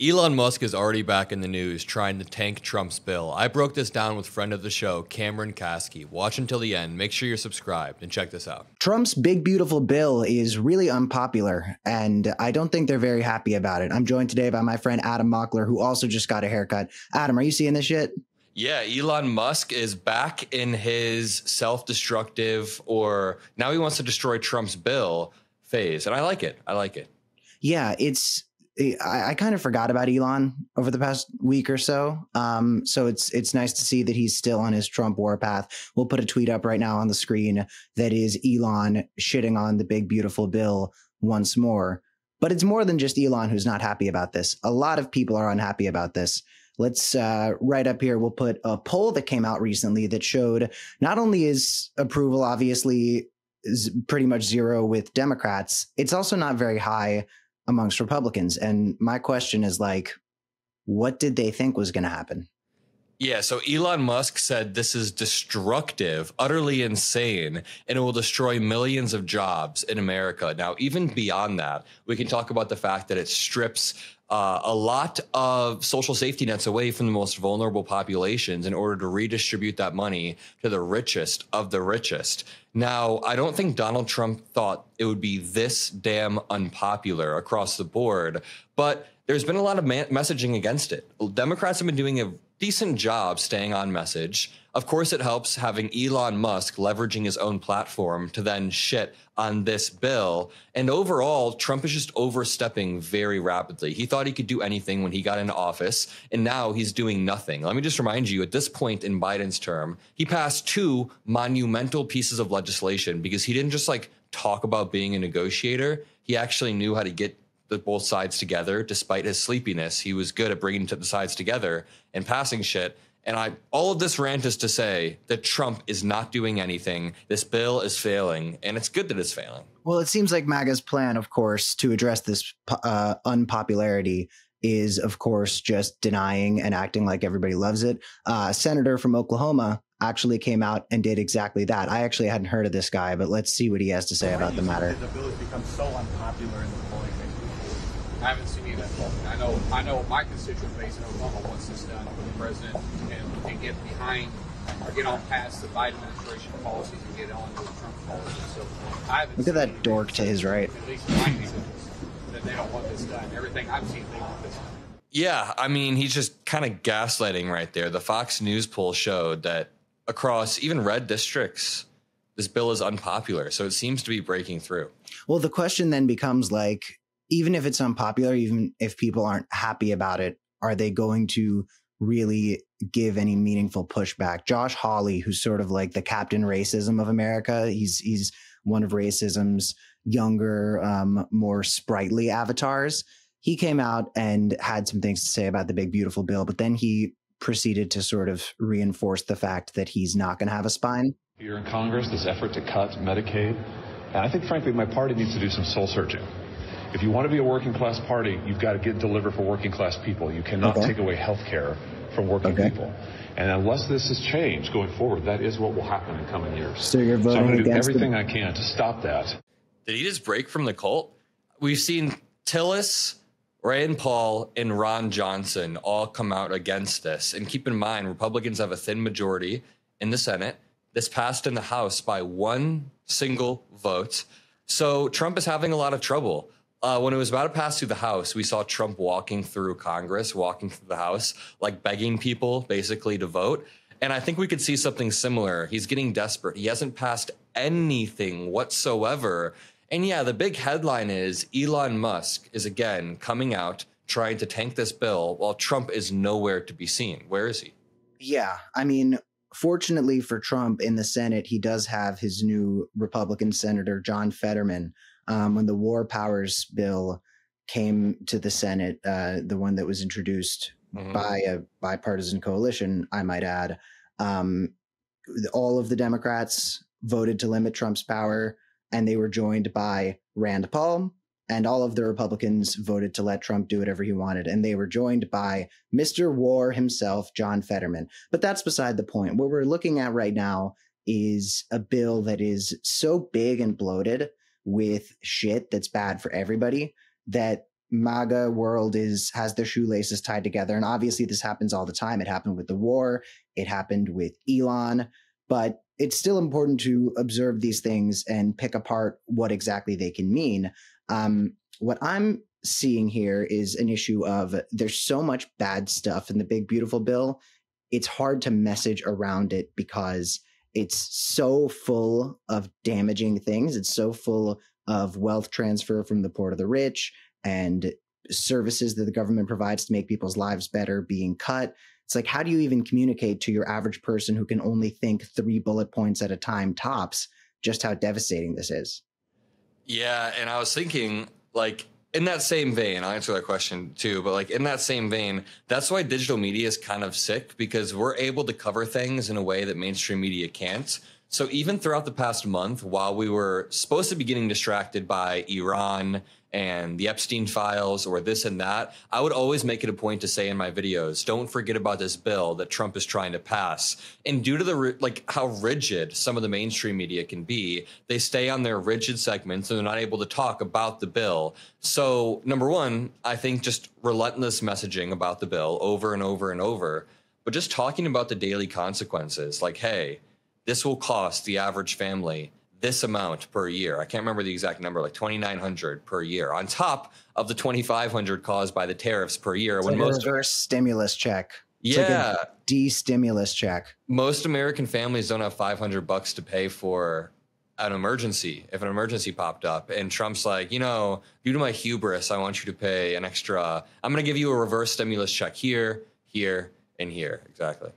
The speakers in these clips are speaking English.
Elon Musk is already back in the news trying to tank Trump's bill. I broke this down with friend of the show, Cameron Kasky. Watch until the end. Make sure you're subscribed and check this out. Trump's big, beautiful bill is really unpopular, and I don't think they're very happy about it. I'm joined today by my friend Adam Mockler, who also just got a haircut. Adam, are you seeing this shit? Yeah, Elon Musk is back in his self-destructive, or now he wants to destroy Trump's bill phase, and I like it. I like it. Yeah, I kind of forgot about Elon over the past week or so. So it's nice to see that he's still on his Trump warpath. We'll put a tweet up right now on the screen that is Elon shitting on the big, beautiful bill once more. But it's more than just Elon who's not happy about this. A lot of people are unhappy about this. Let's right up here, we'll put a poll that came out recently that showed not only is approval obviously is pretty much zero with Democrats, it's also not very high amongst Republicans. And my question is, like, what did they think was going to happen? Yeah, so Elon Musk said this is destructive, utterly insane, and it will destroy millions of jobs in America. Now, even beyond that, we can talk about the fact that it strips a lot of social safety nets away from the most vulnerable populations in order to redistribute that money to the richest of the richest. Now, I don't think Donald Trump thought it would be this damn unpopular across the board, but there's been a lot of messaging against it. Democrats have been doing a decent job staying on message. Of course, it helps having Elon Musk leveraging his own platform to then shit on this bill. And overall, Trump is just overstepping very rapidly. He thought he could do anything when he got into office, and now he's doing nothing. Let me just remind you, at this point in Biden's term, he passed two monumental pieces of legislation because he didn't just like talk about being a negotiator. He actually knew how to get both sides together. Despite his sleepiness, he was good at bringing the sides together and passing shit. And all of this rant is to say that Trump is not doing anything. This bill is failing, and it's good that it's failing. Well, it seems like MAGA's plan, of course, to address this unpopularity is, of course, just denying and acting like everybody loves it. A senator from Oklahoma actually came out and did exactly that. I actually hadn't heard of this guy, but let's see what he has to say about the matter. The bill has become so unpopular in the polling. I haven't seen any of that polling. I know my constituent base in Oklahoma wants this done for the president and get behind or get on past the Biden administration policies and get on to the Trump policies. So I haven't Look at that dork to his right. At least my people that they don't want this done. Everything I've seen, they want this done. Yeah, I mean, he's just kind of gaslighting right there. The Fox News poll showed that across even red districts, this bill is unpopular. So it seems to be breaking through. Well, the question then becomes, like, even if it's unpopular, even if people aren't happy about it, are they going to really give any meaningful pushback? Josh Hawley, who's sort of like the Captain Racism of America, he's one of racism's younger, more sprightly avatars. He came out and had some things to say about the big, beautiful bill, but then he proceeded to sort of reinforce the fact that he's not going to have a spine. Here in Congress, this effort to cut Medicaid, and I think, frankly, my party needs to do some soul searching. If you want to be a working class party, you've got to deliver for working class people. You cannot take away health care from working people. And unless this is changed going forward, that is what will happen in coming years. So you're voting I'm going to do against everything I can to stop that. Did he just break from the cult? We've seen Tillis, Rand Paul, and Ron Johnson all come out against this. And keep in mind, Republicans have a thin majority in the Senate. This passed in the House by one single vote. So Trump is having a lot of trouble. When it was about to pass through the House, we saw Trump walking through Congress, walking through the House, like begging people basically to vote. And I think we could see something similar. He's getting desperate. He hasn't passed anything whatsoever. And yeah, the big headline is Elon Musk is again coming out trying to tank this bill while Trump is nowhere to be seen. Where is he? Yeah, I mean, fortunately for Trump in the Senate, he does have his new Republican Senator, John Fetterman. When the War Powers bill came to the Senate, the one that was introduced by a bipartisan coalition, I might add, all of the Democrats voted to limit Trump's power, and they were joined by Rand Paul, and all of the Republicans voted to let Trump do whatever he wanted, and they were joined by Mr. War himself, John Fetterman. But that's beside the point. What we're looking at right now is a bill that is so big and bloated with shit that's bad for everybody that MAGA world has their shoelaces tied together. And obviously this happens all the time. It happened with the war. It happened with Elon. But it's still important to observe these things and pick apart what exactly they can mean. What I'm seeing here is an issue of there's so much bad stuff in the big, beautiful bill. It's hard to message around it because it's so full of damaging things. It's so full of wealth transfer from the poor to the rich and services that the government provides to make people's lives better being cut. It's like, how do you even communicate to your average person who can only think 3 bullet points at a time tops just how devastating this is? Yeah, and I was thinking, like, in that same vein, I'll answer that question too, but like in that same vein, that's why digital media is kind of sick, because we're able to cover things in a way that mainstream media can't. So even throughout the past month, while we were supposed to be getting distracted by Iran and the Epstein files or this and that, I would always make it a point to say in my videos, don't forget about this bill that Trump is trying to pass. And due to the how rigid some of the mainstream media can be, they stay on their rigid segments and they're not able to talk about the bill. So number one, I think just relentless messaging about the bill over and over and over, but just talking about the daily consequences, like, hey, this will cost the average family this amount per year. I can't remember the exact number, like $2,900 per year, on top of the $2,500 caused by the tariffs per year. It's when like most a reverse stimulus check. It's yeah, like a de-stimulus check. most American families don't have $500 to pay for an emergency if an emergency popped up. And Trump's like, you know, due to my hubris, I want you to pay an extra. I'm going to give you a reverse stimulus check here, here, and here. Exactly.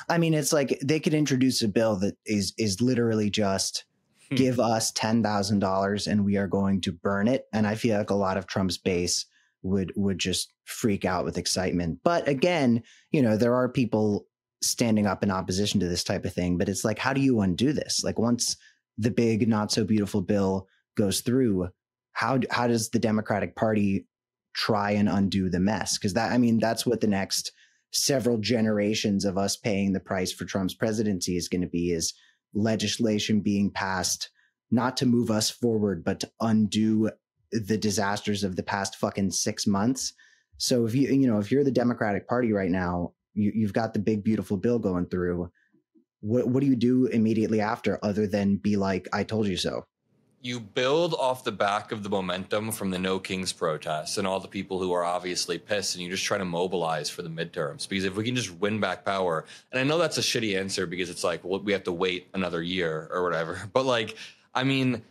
I mean, it's like they could introduce a bill that is literally just give us $10,000 and we are going to burn it. And I feel like a lot of Trump's base would just freak out with excitement. But again, you know, there are people standing up in opposition to this type of thing. But it's like, how do you undo this? Like, once the big, not so beautiful bill goes through, how does the Democratic Party try and undo the mess? Because that's what the next several generations of us paying the price for Trump's presidency is going to be, is legislation being passed, not to move us forward, but to undo the disasters of the past fucking 6 months. So if you're the Democratic Party right now, you've got the big, beautiful bill going through. What do you do immediately after other than be like, I told you so? You build off the back of the momentum from the No Kings protests and all the people who are obviously pissed, and you just try to mobilize for the midterms. Because if we can just win back power, and I know that's a shitty answer because it's like, well, we have to wait another year or whatever. But like, I mean,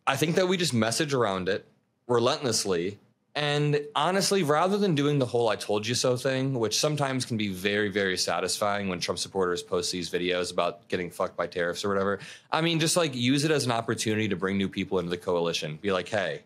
I think that we just message around it relentlessly. And honestly, rather than doing the whole I told you so thing, which sometimes can be very, very satisfying when Trump supporters post these videos about getting fucked by tariffs or whatever, I mean, just like use it as an opportunity to bring new people into the coalition. Be like, hey,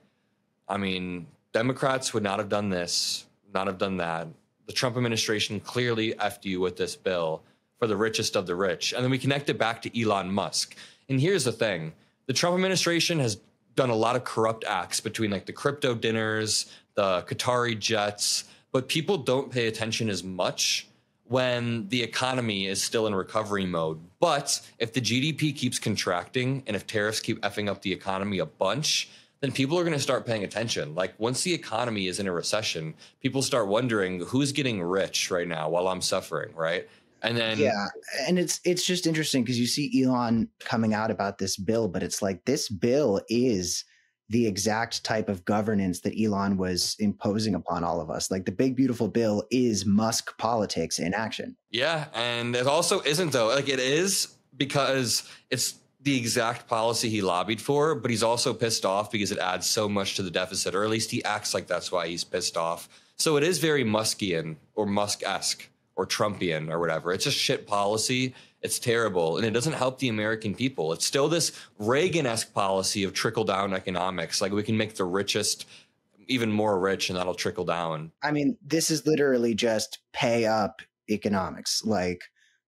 I mean, Democrats would not have done this, not have done that. The Trump administration clearly effed you with this bill for the richest of the rich. And then we connect it back to Elon Musk. And here's the thing. The Trump administration has done a lot of corrupt acts between like the crypto dinners, the Qatari jets, but people don't pay attention as much when the economy is still in recovery mode. But if the GDP keeps contracting and if tariffs keep effing up the economy a bunch, then people are going to start paying attention. Like, once the economy is in a recession, people start wondering who's getting rich right now while I'm suffering, right? And then and it's just interesting because you see Elon coming out about this bill, but it's like, this bill is the exact type of governance that Elon was imposing upon all of us. Like, the big, beautiful bill is Musk politics in action. Yeah. And it also isn't, though. Like, it is because it's the exact policy he lobbied for, but he's also pissed off because it adds so much to the deficit, or at least he acts like that's why he's pissed off. So it is very Muskian or Musk-esque or Trumpian or whatever. It's just shit policy. It's terrible. And it doesn't help the American people. It's still this Reagan-esque policy of trickle-down economics. Like, we can make the richest even more rich and that'll trickle down. I mean, this is literally just pay up economics. Like,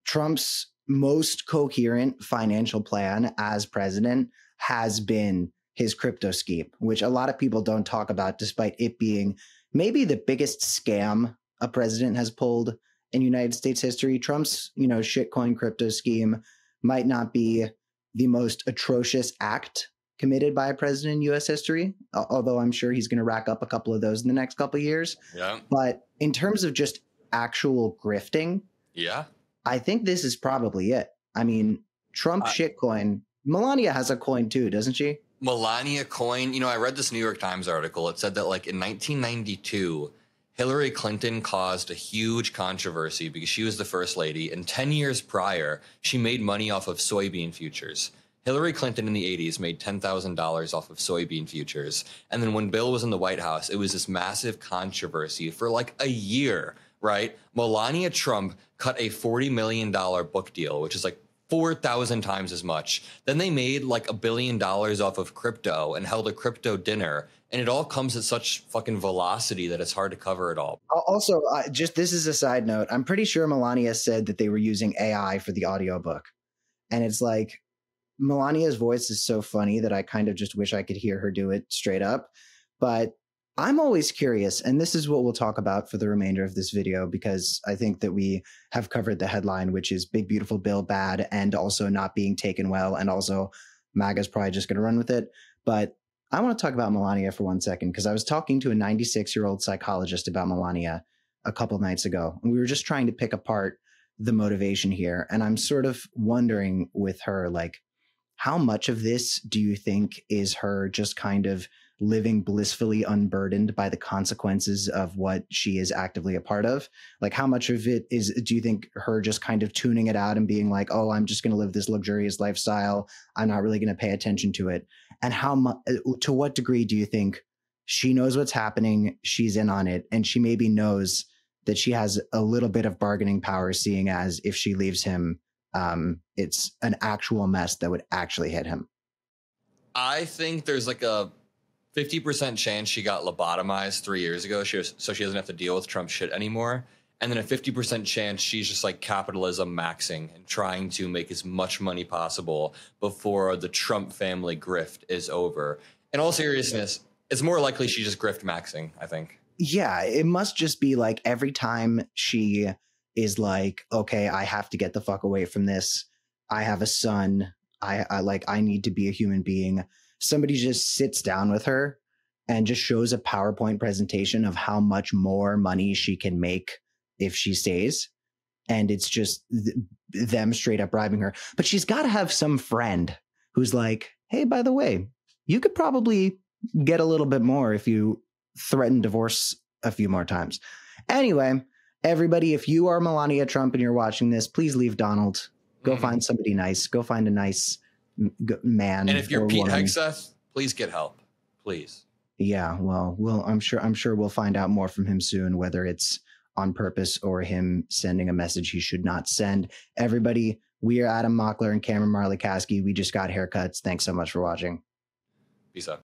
Trump's most coherent financial plan as president has been his crypto scheme, which a lot of people don't talk about, despite it being maybe the biggest scam a president has pulled in United States history. Trump's, shitcoin crypto scheme might not be the most atrocious act committed by a president in U.S. history, although I'm sure he's going to rack up a couple of those in the next couple of years. Yeah. But in terms of just actual grifting, yeah, I think this is probably it. I mean, Trump shitcoin. Melania has a coin too, doesn't she? Melania coin. You know, I read this New York Times article. It said that like in 1992, Hillary Clinton caused a huge controversy because she was the first lady. And 10 years prior, she made money off of soybean futures. Hillary Clinton in the 80s made $10,000 off of soybean futures. And then when Bill was in the White House, it was this massive controversy for like a year, right? Melania Trump cut a $40 million book deal, which is like 4,000 times as much. Then they made like $1 billion off of crypto and held a crypto dinner. And it all comes at such fucking velocity that it's hard to cover it all. Also, just this is a side note. I'm pretty sure Melania said that they were using AI for the audiobook. And it's like, Melania's voice is so funny that I kind of just wish I could hear her do it straight up. But I'm always curious, and this is what we'll talk about for the remainder of this video, because I think that we have covered the headline, which is Big Beautiful Bill bad and also not being taken well. And also MAGA's probably just going to run with it. But I want to talk about Melania for 1 second, because I was talking to a 96-year-old psychologist about Melania a couple nights ago. And we were just trying to pick apart the motivation here. And I'm sort of wondering with her, like, how much of this do you think is her just kind of living blissfully unburdened by the consequences of what she is actively a part of? Like, how much of it is, do you think, her just kind of tuning it out and being like, oh, I'm just going to live this luxurious lifestyle, I'm not really going to pay attention to it? And to what degree do you think she knows what's happening, she's in on it, and she maybe knows that she has a little bit of bargaining power, seeing as if she leaves him, it's an actual mess that would actually hit him? I think there's like a 50% chance she got lobotomized 3 years ago, so she doesn't have to deal with Trump shit anymore. And then a 50% chance she's just like capitalism maxing and trying to make as much money possible before the Trump family grift is over. In all seriousness, it's more likely she just grift maxing, I think. Yeah, it must just be like every time she is like, okay, I have to get the fuck away from this. I have a son. I need to be a human being. Somebody just sits down with her and just shows a PowerPoint presentation of how much more money she can make if she stays. And it's just them straight up bribing her. But she's got to have some friend who's like, hey, by the way, you could probably get a little bit more if you threaten divorce a few more times. Anyway, everybody, if you are Melania Trump and you're watching this, please leave Donald. Go find somebody nice. Go find a nice man. And if you're Pete Hegseth, please get help, please. Yeah, well, I'm sure we'll find out more from him soon, whether it's on purpose or him sending a message he should not send. Everybody, we are Adam Mockler and Cameron Marley Kasky. We just got haircuts. Thanks so much for watching. Peace out.